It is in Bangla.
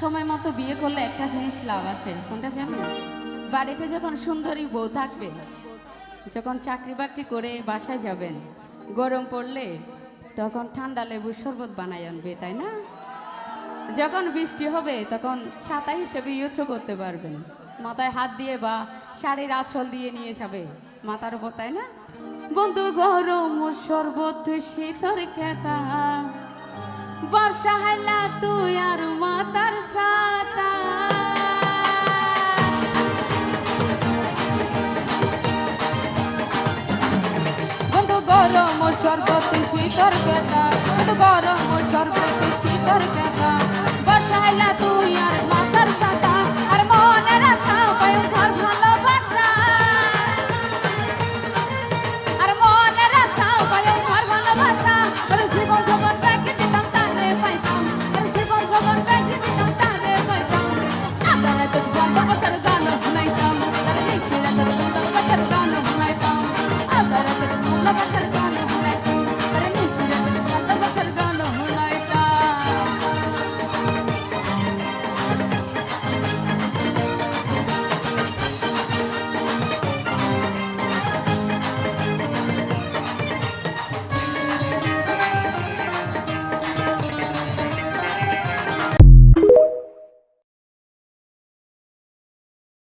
সময় মতো বিয়ে করলে একটা জিনিস লাভ আছে, কোনটা জানেন? বাড়িতে যখন সুন্দরী বউ থাকবে, যখন চাকরি বাকরি করে বাসায় যাবেন, গরম পড়লে তখন ঠান্ডা লেবুর শরবত বানাই আনবে, তাই না? যখন বৃষ্টি হবে তখন ছাতা হিসেবে ইউজও করতে পারবেন, মাথায় হাত দিয়ে বা শাড়ির আঁচল দিয়ে নিয়ে যাবে মাথার উপর, তাই না? বন্ধু গরম শরবত শীতর খেতা, বর্ষা হাইলা তুই আর মাতার সাতা। বন্ধু গরম শরবত শীতর খেতা, বন্ধু গরম শরবত শীতর খেতা।